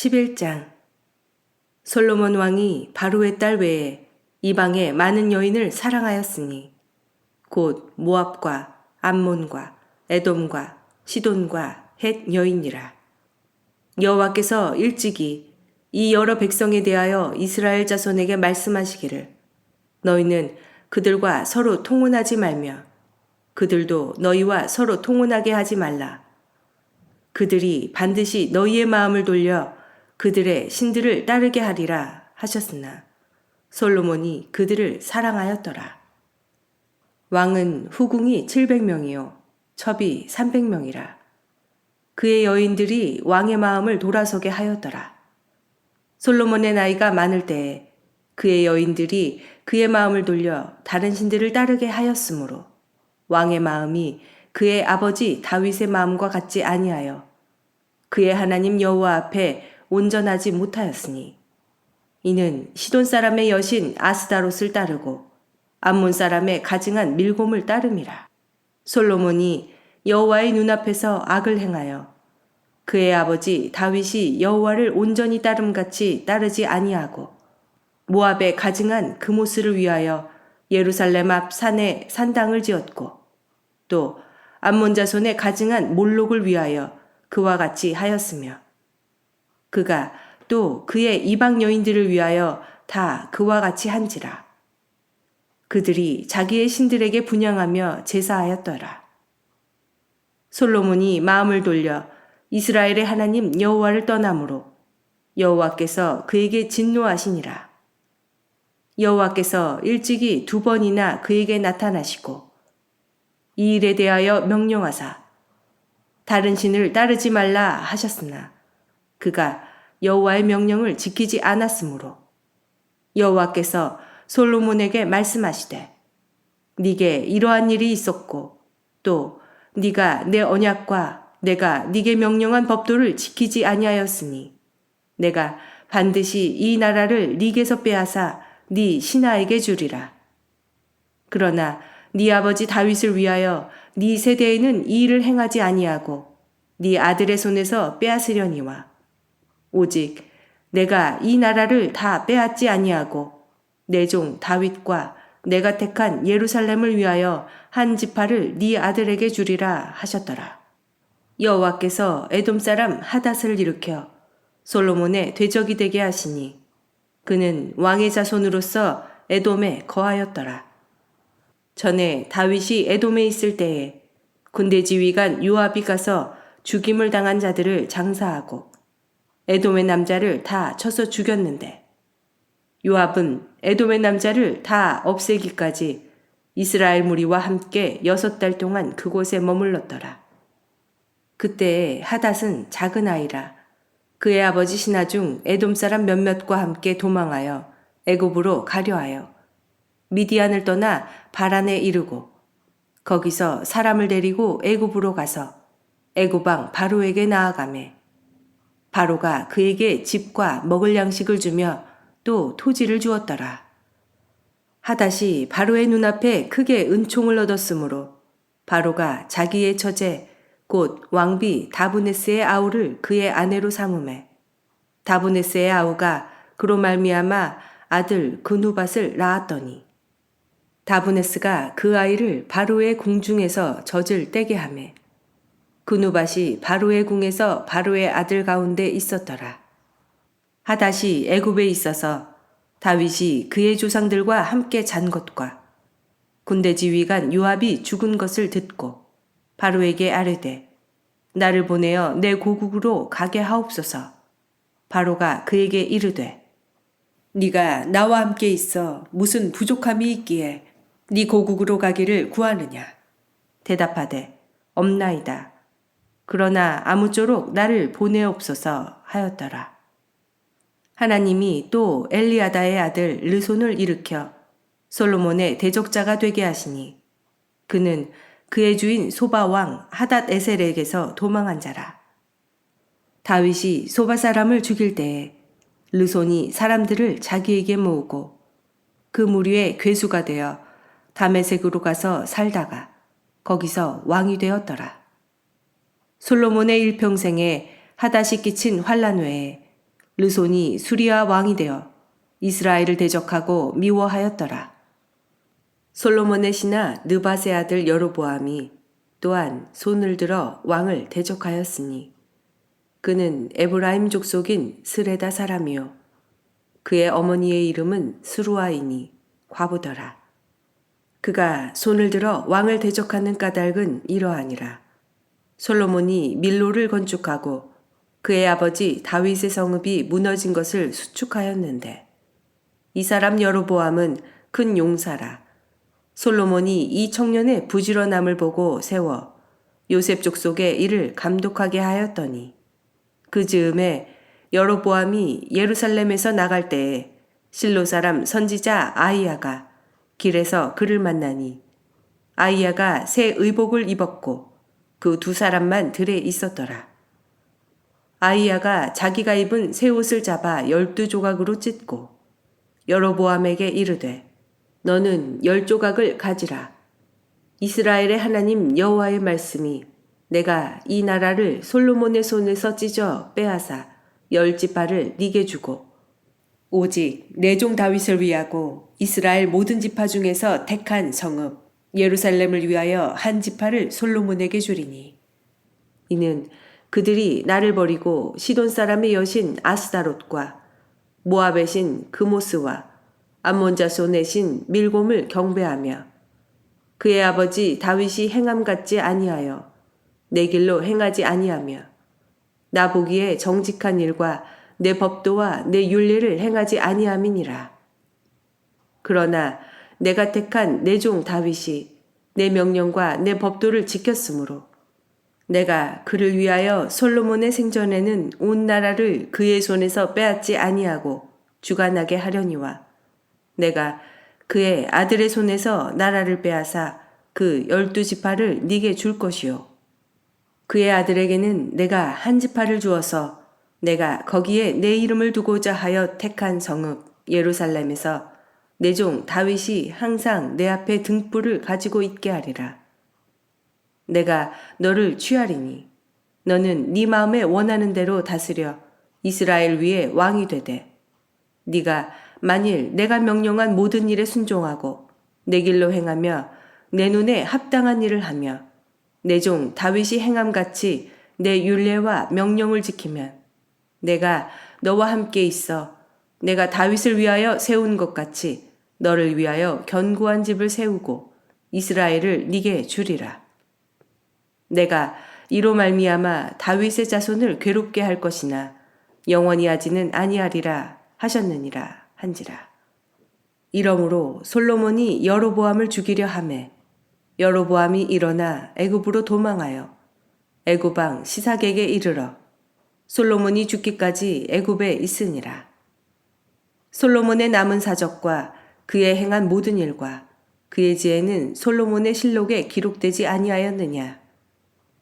11장. 솔로몬 왕이 바로의 딸 외에 이방의 많은 여인을 사랑하였으니 곧 모압과 암몬과 에돔과 시돈과 헷 여인이라. 여호와께서 일찍이 이 여러 백성에 대하여 이스라엘 자손에게 말씀하시기를 너희는 그들과 서로 통혼하지 말며 그들도 너희와 서로 통혼하게 하지 말라. 그들이 반드시 너희의 마음을 돌려 그들의 신들을 따르게 하리라 하셨으나 솔로몬이 그들을 사랑하였더라. 왕은 후궁이 700명이요 첩이 300명이라. 그의 여인들이 왕의 마음을 돌아서게 하였더라. 솔로몬의 나이가 많을 때에 그의 여인들이 그의 마음을 돌려 다른 신들을 따르게 하였으므로 왕의 마음이 그의 아버지 다윗의 마음과 같지 아니하여 그의 하나님 여호와 앞에 온전하지 못하였으니 이는 시돈 사람의 여신 아스다롯을 따르고 암몬 사람의 가증한 밀곰을 따름이라. 솔로몬이 여호와의 눈앞에서 악을 행하여 그의 아버지 다윗이 여호와를 온전히 따름같이 따르지 아니하고 모압의 가증한 그모스를 위하여 예루살렘 앞 산에 산당을 지었고 또 암몬 자손의 가증한 몰록을 위하여 그와 같이 하였으며 그가 또 그의 이방 여인들을 위하여 다 그와 같이 한지라. 그들이 자기의 신들에게 분향하며 제사하였더라. 솔로몬이 마음을 돌려 이스라엘의 하나님 여호와를 떠나므로 여호와께서 그에게 진노하시니라. 여호와께서 일찍이 2번이나 그에게 나타나시고 이 일에 대하여 명령하사 다른 신을 따르지 말라 하셨으나 그가 여호와의 명령을 지키지 않았으므로 여호와께서 솔로몬에게 말씀하시되 네게 이러한 일이 있었고 또 네가 내 언약과 내가 네게 명령한 법도를 지키지 아니하였으니 내가 반드시 이 나라를 네게서 빼앗아 네 신하에게 주리라. 그러나 네 아버지 다윗을 위하여 네 세대에는 이 일을 행하지 아니하고 네 아들의 손에서 빼앗으려니와 오직 내가 이 나라를 다 빼앗지 아니하고 내 종 다윗과 내가 택한 예루살렘을 위하여 한 지파를 네 아들에게 주리라 하셨더라. 여호와께서 에돔 사람 하닷을 일으켜 솔로몬의 대적이 되게 하시니 그는 왕의 자손으로서 에돔에 거하였더라. 전에 다윗이 에돔에 있을 때에 군대 지휘관 요압이 가서 죽임을 당한 자들을 장사하고 에돔의 남자를 다 쳐서 죽였는데 요압은 에돔의 남자를 다 없애기까지 이스라엘 무리와 함께 6달 동안 그곳에 머물렀더라. 그때에 하닷은 작은 아이라 그의 아버지 신하 중 에돔 사람 몇몇과 함께 도망하여 애굽으로 가려하여 미디안을 떠나 바란에 이르고 거기서 사람을 데리고 애굽으로 가서 애굽 왕 바로에게 나아가매 바로가 그에게 집과 먹을 양식을 주며 또 토지를 주었더라. 하닷이 바로의 눈앞에 크게 은총을 얻었으므로 바로가 자기의 처제 곧 왕비 다브네스의 아우를 그의 아내로 삼으매 다브네스의 아우가 그로 말미암아 아들 그누밧을 낳았더니 다브네스가 그 아이를 바로의 궁중에서 젖을 떼게 하매 그누밧이 바로의 궁에서 바로의 아들 가운데 있었더라. 하닷이 애굽에 있어서 다윗이 그의 조상들과 함께 잔 것과 군대 지휘관 요압이 죽은 것을 듣고 바로에게 아뢰되 나를 보내어 내 고국으로 가게 하옵소서. 바로가 그에게 이르되 네가 나와 함께 있어 무슨 부족함이 있기에 네 고국으로 가기를 구하느냐. 대답하되 없나이다. 그러나 아무쪼록 나를 보내옵소서 하였더라. 하나님이 또 엘리아다의 아들 르손을 일으켜 솔로몬의 대적자가 되게 하시니 그는 그의 주인 소바 왕 하닷 에셀에게서 도망한 자라. 다윗이 소바 사람을 죽일 때에 르손이 사람들을 자기에게 모으고 그 무리의 괴수가 되어 다메섹으로 가서 살다가 거기서 왕이 되었더라. 솔로몬의 일평생에 하닷이 끼친 환난 외에 르손이 수리아 왕이 되어 이스라엘을 대적하고 미워하였더라. 솔로몬의 신하 느밧의 아들 여로보암이 또한 손을 들어 왕을 대적하였으니 그는 에브라임 족속인 스레다 사람이요 그의 어머니의 이름은 스루아이니 과부더라. 그가 손을 들어 왕을 대적하는 까닭은 이러하니라. 솔로몬이 밀로를 건축하고 그의 아버지 다윗의 성읍이 무너진 것을 수축하였는데 이 사람 여로보암은 큰 용사라. 솔로몬이 이 청년의 부지런함을 보고 세워 요셉 족속의 이를 감독하게 하였더니 그 즈음에 여로보암이 예루살렘에서 나갈 때에 실로 사람 선지자 아이야가 길에서 그를 만나니 아이야가 새 의복을 입었고 그 두 사람만 들에 있었더라. 아이야가 자기가 입은 새 옷을 잡아 12조각으로 찢고 여로보암에게 이르되 너는 10조각을 가지라. 이스라엘의 하나님 여호와의 말씀이 내가 이 나라를 솔로몬의 손에서 찢어 빼앗아 10지파를 네게 주고 오직 내 종 다윗을 위하고 이스라엘 모든 지파 중에서 택한 성읍 예루살렘을 위하여 한 지파를 솔로몬에게 주리니 이는 그들이 나를 버리고 시돈 사람의 여신 아스다롯과 모압의 신 그모스와 암몬 자손의 신 밀곰을 경배하며 그의 아버지 다윗이 행함 같지 아니하여 내 길로 행하지 아니하며 나 보기에 정직한 일과 내 법도와 내 율례를 행하지 아니함이니라. 그러나 내가 택한 내 종 다윗이 내 명령과 내 법도를 지켰으므로 내가 그를 위하여 솔로몬의 생전에는 온 나라를 그의 손에서 빼앗지 아니하고 주관하게 하려니와 내가 그의 아들의 손에서 나라를 빼앗아 그 12지파를 네게 줄 것이요 그의 아들에게는 내가 한 지파를 주어서 내가 거기에 내 이름을 두고자 하여 택한 성읍 예루살렘에서 내 종 다윗이 항상 내 앞에 등불을 가지고 있게 하리라. 내가 너를 취하리니 너는 네 마음에 원하는 대로 다스려 이스라엘 위에 왕이 되되 네가 만일 내가 명령한 모든 일에 순종하고 내 길로 행하며 내 눈에 합당한 일을 하며 내 종 다윗이 행함같이 내 율례와 명령을 지키면 내가 너와 함께 있어 내가 다윗을 위하여 세운 것 같이 너를 위하여 견고한 집을 세우고 이스라엘을 네게 주리라. 내가 이로 말미암아 다윗의 자손을 괴롭게 할 것이나 영원히 하지는 아니하리라 하셨느니라 한지라. 이러므로 솔로몬이 여로보암을 죽이려 하매 여로보암이 일어나 애굽으로 도망하여 애굽 왕 시삭에게 이르러 솔로몬이 죽기까지 애굽에 있으니라. 솔로몬의 남은 사적과 그의 행한 모든 일과 그의 지혜는 솔로몬의 실록에 기록되지 아니하였느냐.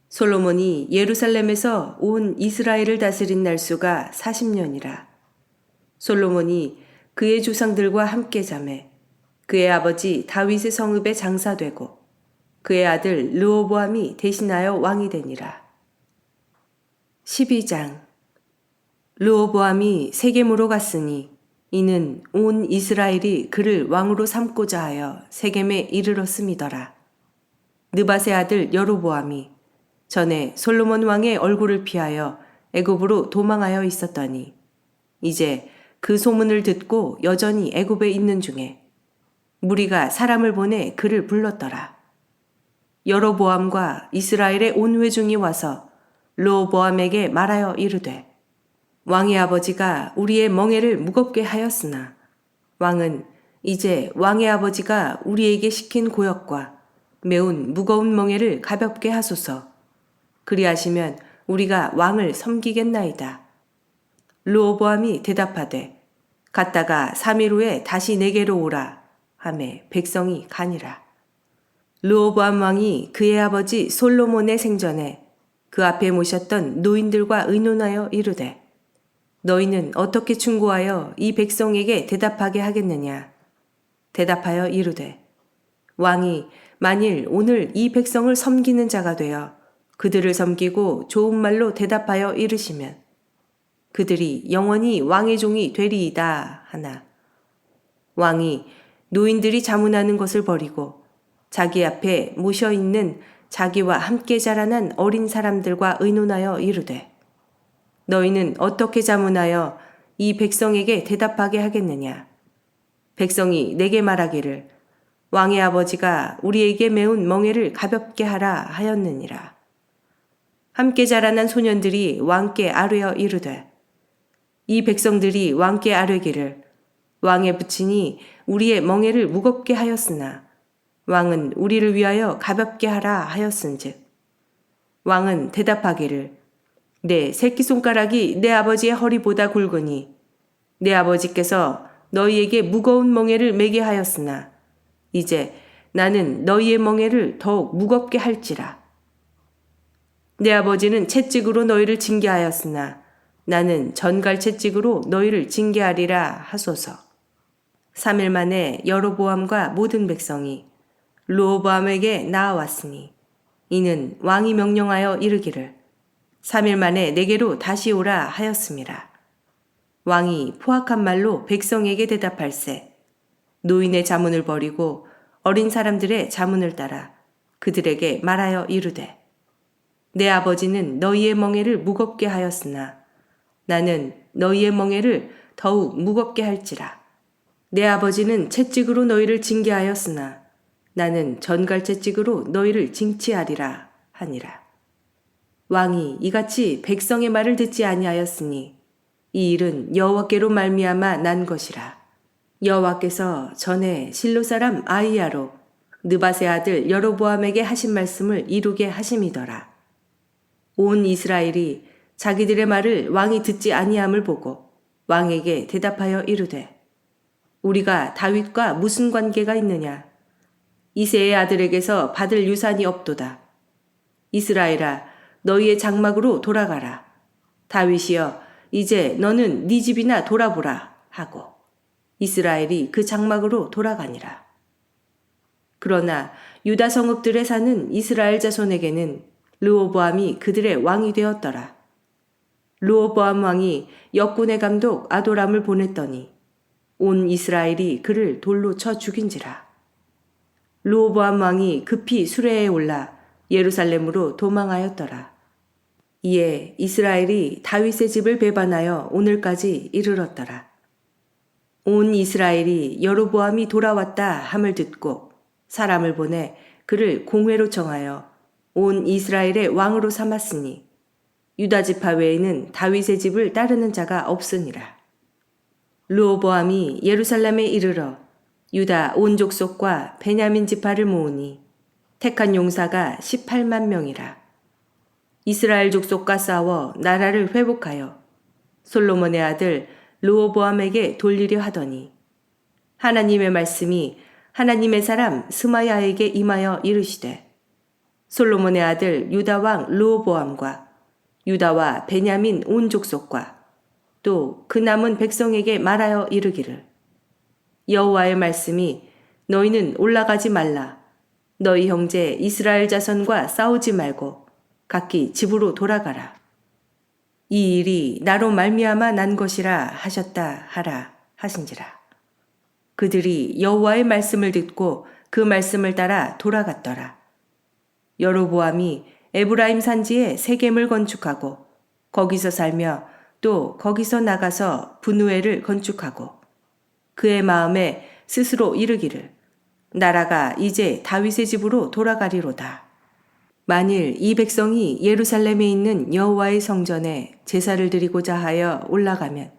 솔로몬이 예루살렘에서 온 이스라엘을 다스린 날수가 40년이라. 솔로몬이 그의 조상들과 함께 자매 그의 아버지 다윗의 성읍에 장사되고 그의 아들 르호보암이 대신하여 왕이 되니라. 12장 르호보암이 세겜으로 갔으니 이는 온 이스라엘이 그를 왕으로 삼고자 하여 세겜에 이르렀음이더라. 느밧의 아들 여로보암이 전에 솔로몬 왕의 얼굴을 피하여 애굽으로 도망하여 있었더니 이제 그 소문을 듣고 여전히 애굽에 있는 중에 무리가 사람을 보내 그를 불렀더라. 여로보암과 이스라엘의 온 회중이 와서 르호보암에게 말하여 이르되 왕의 아버지가 우리의 멍에를 무겁게 하였으나 왕은 이제 왕의 아버지가 우리에게 시킨 고역과 매운 무거운 멍에를 가볍게 하소서. 그리하시면 우리가 왕을 섬기겠나이다. 르호보암이 대답하되 갔다가 3일 후에 다시 내게로 오라 하매 백성이 가니라. 르호보암 왕이 그의 아버지 솔로몬의 생전에 그 앞에 모셨던 노인들과 의논하여 이르되 너희는 어떻게 충고하여 이 백성에게 대답하게 하겠느냐. 대답하여 이르되 왕이 만일 오늘 이 백성을 섬기는 자가 되어 그들을 섬기고 좋은 말로 대답하여 이르시면 그들이 영원히 왕의 종이 되리이다 하나. 왕이 노인들이 자문하는 것을 버리고 자기 앞에 모셔 있는 자기와 함께 자라난 어린 사람들과 의논하여 이르되, 너희는 어떻게 자문하여 이 백성에게 대답하게 하겠느냐? 백성이 내게 말하기를, 왕의 아버지가 우리에게 메운 멍에를 가볍게 하라 하였느니라. 함께 자라난 소년들이 왕께 아뢰어 이르되, 이 백성들이 왕께 아뢰기를, 왕의 부친이 우리의 멍에를 무겁게 하였으나 왕은 우리를 위하여 가볍게 하라 하였은즉, 왕은 대답하기를, 내 새끼손가락이 내 아버지의 허리보다 굵으니 내 아버지께서 너희에게 무거운 멍에를 매게 하였으나 이제 나는 너희의 멍에를 더욱 무겁게 할지라. 내 아버지는 채찍으로 너희를 징계하였으나 나는 전갈 채찍으로 너희를 징계하리라 하소서. 3일 만에 여로보암과 모든 백성이 르호보암에게 나아왔으니 이는 왕이 명령하여 이르기를 3일 만에 내게로 다시 오라 하였음이라. 왕이 포악한 말로 백성에게 대답할세, 노인의 자문을 버리고 어린 사람들의 자문을 따라 그들에게 말하여 이르되, 내 아버지는 너희의 멍에를 무겁게 하였으나 나는 너희의 멍에를 더욱 무겁게 할지라. 내 아버지는 채찍으로 너희를 징계하였으나 나는 전갈 채찍으로 너희를 징치하리라 하니라. 왕이 이같이 백성의 말을 듣지 아니하였으니 이 일은 여호와께로 말미암아 난 것이라. 여호와께서 전에 실로 사람 아히야로 느밧의 아들 여로보암에게 하신 말씀을 이루게 하심이더라. 온 이스라엘이 자기들의 말을 왕이 듣지 아니함을 보고 왕에게 대답하여 이르되, 우리가 다윗과 무슨 관계가 있느냐? 이새의 아들에게서 받을 유산이 없도다. 이스라엘아, 너희의 장막으로 돌아가라. 다윗이여, 이제 너는 네 집이나 돌아보라 하고 이스라엘이 그 장막으로 돌아가니라. 그러나 유다 성읍들에 사는 이스라엘 자손에게는 르호보암이 그들의 왕이 되었더라. 르호보암 왕이 역군의 감독 아도람을 보냈더니 온 이스라엘이 그를 돌로 쳐 죽인지라. 르호보암 왕이 급히 수레에 올라 예루살렘으로 도망하였더라. 이에 이스라엘이 다윗의 집을 배반하여 오늘까지 이르렀더라. 온 이스라엘이 여로보암이 돌아왔다 함을 듣고 사람을 보내 그를 공회로 정하여 온 이스라엘의 왕으로 삼았으니 유다 지파 외에는 다윗의 집을 따르는 자가 없으니라. 르호보암이 예루살렘에 이르러 유다 온 족속과 베냐민 지파를 모으니 택한 용사가 18만 명이라. 이스라엘 족속과 싸워 나라를 회복하여 솔로몬의 아들 르호보암에게 돌리려 하더니 하나님의 말씀이 하나님의 사람 스마야에게 임하여 이르시되, 솔로몬의 아들 유다 왕 르호보암과 유다와 베냐민 온 족속과 또 그 남은 백성에게 말하여 이르기를, 여호와의 말씀이 너희는 올라가지 말라. 너희 형제 이스라엘 자손과 싸우지 말고 각기 집으로 돌아가라. 이 일이 나로 말미암아 난 것이라 하셨다 하라 하신지라. 그들이 여호와의 말씀을 듣고 그 말씀을 따라 돌아갔더라. 여로보암이 에브라임 산지에 세겜을 건축하고 거기서 살며 또 거기서 나가서 분우엘을 건축하고 그의 마음에 스스로 이르기를, 나라가 이제 다윗의 집으로 돌아가리로다. 만일 이 백성이 예루살렘에 있는 여호와의 성전에 제사를 드리고자 하여 올라가면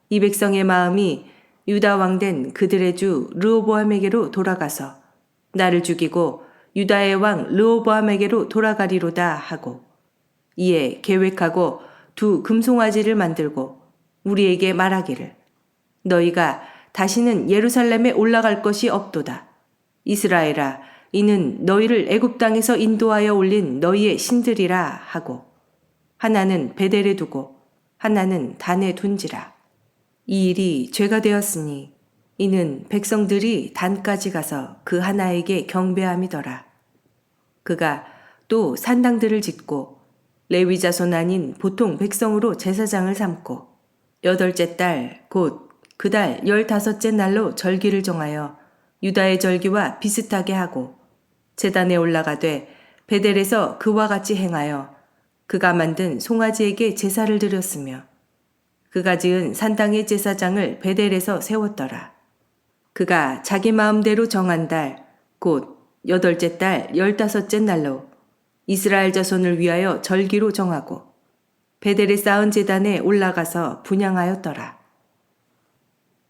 이 백성의 마음이 유다 왕된 그들의 주 르호보암에게로 돌아가서 나를 죽이고 유다의 왕 르호보암에게로 돌아가리로다 하고 이에 계획하고 두 금송아지를 만들고 우리에게 말하기를, 너희가 다시는 예루살렘에 올라갈 것이 없도다. 이스라엘아, 이는 너희를 애굽 땅에서 인도하여 올린 너희의 신들이라 하고 하나는 베델에 두고 하나는 단에 둔지라. 이 일이 죄가 되었으니 이는 백성들이 단까지 가서 그 하나에게 경배함이더라. 그가 또 산당들을 짓고 레위 자손 아닌 보통 백성으로 제사장을 삼고 8째 달 곧 그 달 15째 날로 절기를 정하여 유다의 절기와 비슷하게 하고 제단에 올라가되 베델에서 그와 같이 행하여 그가 만든 송아지에게 제사를 드렸으며 그가 지은 산당의 제사장을 베델에서 세웠더라. 그가 자기 마음대로 정한 달 곧 8째 달 15째 날로 이스라엘 자손을 위하여 절기로 정하고 베델에 쌓은 제단에 올라가서 분향하였더라.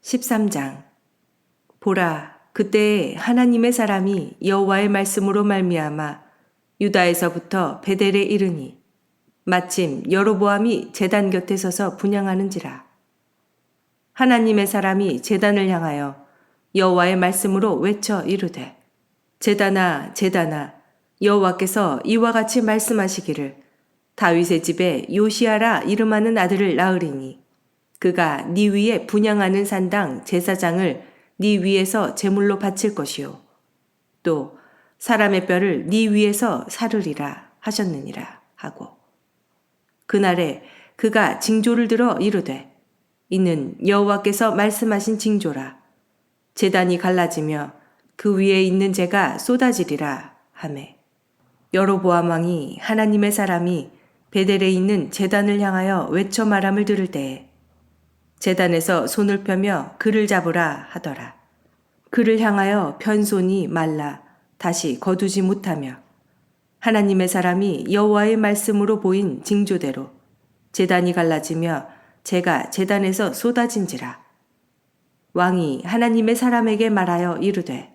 13장. 보라, 그때에 하나님의 사람이 여호와의 말씀으로 말미암아 유다에서부터 베델에 이르니 마침 여로보암이 제단 곁에 서서 분향하는지라. 하나님의 사람이 제단을 향하여 여호와의 말씀으로 외쳐 이르되 제단아 제단아 여호와께서 이와 같이 말씀하시기를 다윗의 집에 요시아라 이름하는 아들을 낳으리니 그가 네 위에 분향하는 산당 제사장을 네 위에서 제물로 바칠 것이요 또 사람의 뼈를 네 위에서 사르리라 하셨느니라 하고 그날에 그가 징조를 들어 이르되 이는 여호와께서 말씀하신 징조라 제단이 갈라지며 그 위에 있는 재가 쏟아지리라 하매 여로보암 왕이 하나님의 사람이 베델에 있는 제단을 향하여 외쳐 말함을 들을 때에 제단에서 손을 펴며 그를 잡으라 하더라. 그를 향하여 편 손이 말라 다시 거두지 못하며 하나님의 사람이 여호와의 말씀으로 보인 징조대로 제단이 갈라지며 재가 제단에서 쏟아진지라. 왕이 하나님의 사람에게 말하여 이르되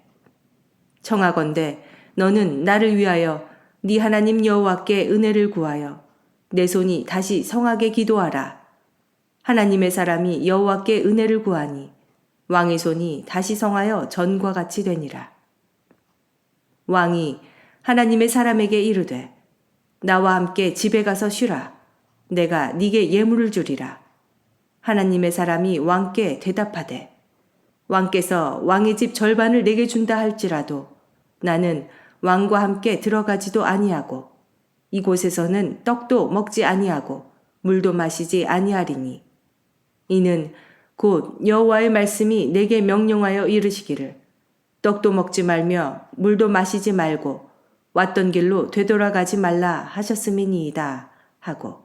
청하건대 너는 나를 위하여 네 하나님 여호와께 은혜를 구하여 내 손이 다시 성하게 기도하라. 하나님의 사람이 여호와께 은혜를 구하니 왕의 손이 다시 성하여 전과 같이 되니라. 왕이 하나님의 사람에게 이르되 나와 함께 집에 가서 쉬라. 내가 네게 예물을 주리라. 하나님의 사람이 왕께 대답하되 왕께서 왕의 집 절반을 내게 준다 할지라도 나는 왕과 함께 들어가지도 아니하고 이곳에서는 떡도 먹지 아니하고 물도 마시지 아니하리니 이는 곧 여호와의 말씀이 내게 명령하여 이르시기를 떡도 먹지 말며 물도 마시지 말고 왔던 길로 되돌아가지 말라 하셨음이니이다 하고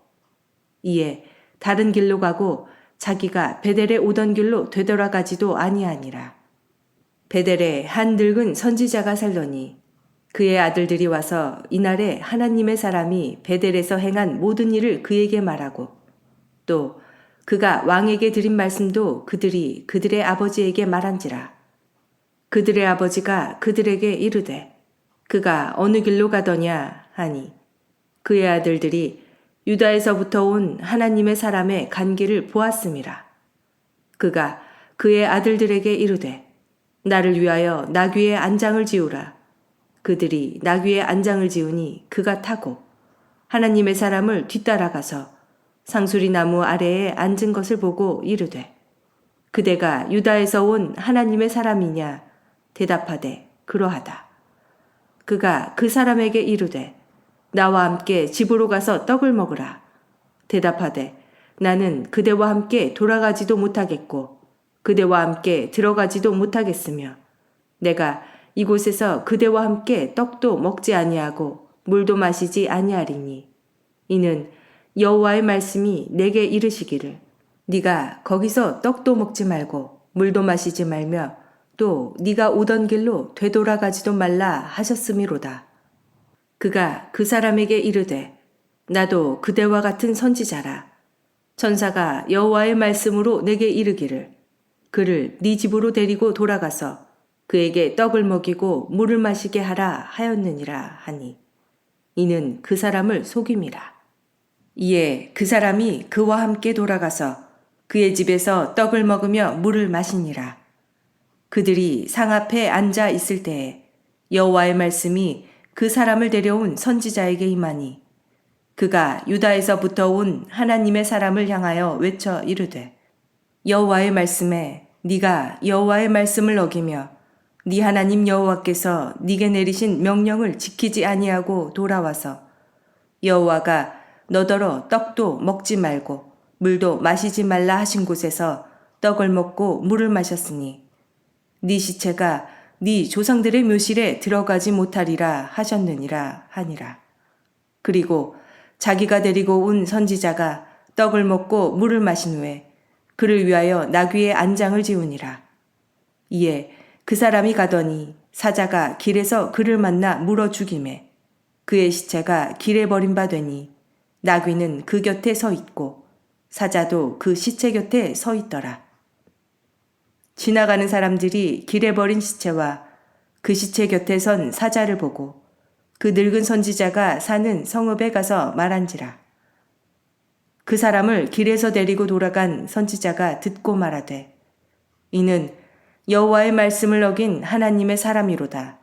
이에 다른 길로 가고 자기가 베델에 오던 길로 되돌아가지도 아니하니라. 베델에 한 늙은 선지자가 살더니 그의 아들들이 와서 이날에 하나님의 사람이 베델에서 행한 모든 일을 그에게 말하고 또 그가 왕에게 드린 말씀도 그들이 그들의 아버지에게 말한지라. 그들의 아버지가 그들에게 이르되 그가 어느 길로 가더냐 하니 그의 아들들이 유다에서부터 온 하나님의 사람의 간 길을 보았음이라. 그가 그의 아들들에게 이르되 나를 위하여 나귀의 안장을 지우라. 그들이 나귀의 안장을 지우니 그가 타고 하나님의 사람을 뒤따라가서 상수리 나무 아래에 앉은 것을 보고 이르되 그대가 유다에서 온 하나님의 사람이냐 대답하되 그러하다. 그가 그 사람에게 이르되 나와 함께 집으로 가서 떡을 먹으라. 대답하되 나는 그대와 함께 돌아가지도 못하겠고 그대와 함께 들어가지도 못하겠으며 내가 이곳에서 그대와 함께 떡도 먹지 아니하고 물도 마시지 아니하리니 이는 여호와의 말씀이 내게 이르시기를 네가 거기서 떡도 먹지 말고 물도 마시지 말며 또 네가 오던 길로 되돌아가지도 말라 하셨음이로다. 그가 그 사람에게 이르되 나도 그대와 같은 선지자라. 천사가 여호와의 말씀으로 내게 이르기를 그를 네 집으로 데리고 돌아가서 그에게 떡을 먹이고 물을 마시게 하라 하였느니라 하니 이는 그 사람을 속임이라. 이에 그 사람이 그와 함께 돌아가서 그의 집에서 떡을 먹으며 물을 마시니라. 그들이 상 앞에 앉아 있을 때에 여호와의 말씀이 그 사람을 데려온 선지자에게 임하니 그가 유다에서부터 온 하나님의 사람을 향하여 외쳐 이르되 여호와의 말씀에 네가 여호와의 말씀을 어기며 네 하나님 여호와께서 네게 내리신 명령을 지키지 아니하고 돌아와서 여호와가 너더러 떡도 먹지 말고 물도 마시지 말라 하신 곳에서 떡을 먹고 물을 마셨으니 네 시체가 네 조상들의 묘실에 들어가지 못하리라 하셨느니라 하니라. 그리고 자기가 데리고 온 선지자가 떡을 먹고 물을 마신 후에 그를 위하여 나귀의 안장을 지우니라. 이에 그 사람이 가더니 사자가 길에서 그를 만나 물어 죽이매 그의 시체가 길에 버림받으니 나귀는 그 곁에 서 있고 사자도 그 시체 곁에 서 있더라. 지나가는 사람들이 길에 버린 시체와 그 시체 곁에 선 사자를 보고 그 늙은 선지자가 사는 성읍에 가서 말한지라. 그 사람을 길에서 데리고 돌아간 선지자가 듣고 말하되 이는 여호와의 말씀을 어긴 하나님의 사람이로다.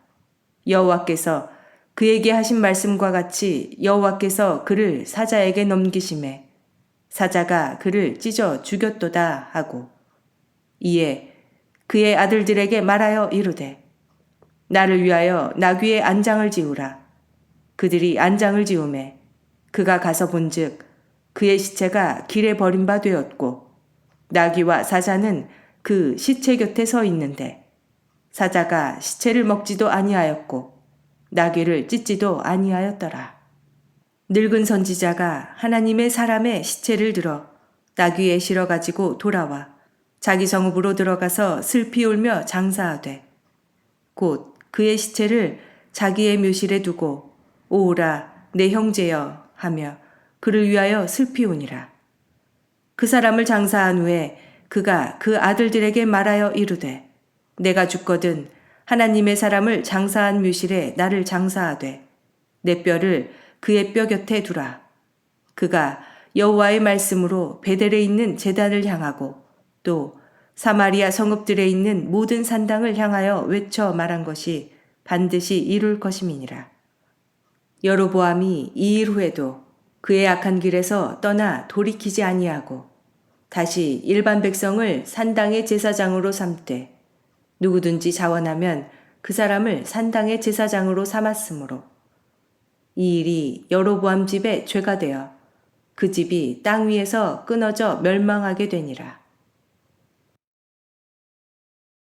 여호와께서 그에게 하신 말씀과 같이 여호와께서 그를 사자에게 넘기심에 사자가 그를 찢어 죽였도다 하고 이에 그의 아들들에게 말하여 이르되 나를 위하여 나귀의 안장을 지우라. 그들이 안장을 지우매 그가 가서 본즉 그의 시체가 길에 버림바 되었고 나귀와 사자는 그 시체 곁에 서 있는데 사자가 시체를 먹지도 아니하였고 나귀를 찢지도 아니하였더라. 늙은 선지자가 하나님의 사람의 시체를 들어 나귀에 실어 가지고 돌아와 자기 성읍으로 들어가서 슬피 울며 장사하되 곧 그의 시체를 자기의 묘실에 두고 오라 내 형제여 하며 그를 위하여 슬피 우니라. 그 사람을 장사한 후에 그가 그 아들들에게 말하여 이르되 내가 죽거든 하나님의 사람을 장사한 묘실에 나를 장사하되 내 뼈를 그의 뼈 곁에 두라. 그가 여호와의 말씀으로 베델에 있는 제단을 향하고 또 사마리아 성읍들에 있는 모든 산당을 향하여 외쳐 말한 것이 반드시 이룰 것임이니라. 여로보암이 이 일 후에도 그의 악한 길에서 떠나 돌이키지 아니하고 다시 일반 백성을 산당의 제사장으로 삼되 누구든지 자원하면 그 사람을 산당의 제사장으로 삼았으므로 이 일이 여로보암 집의 죄가 되어 그 집이 땅 위에서 끊어져 멸망하게 되니라.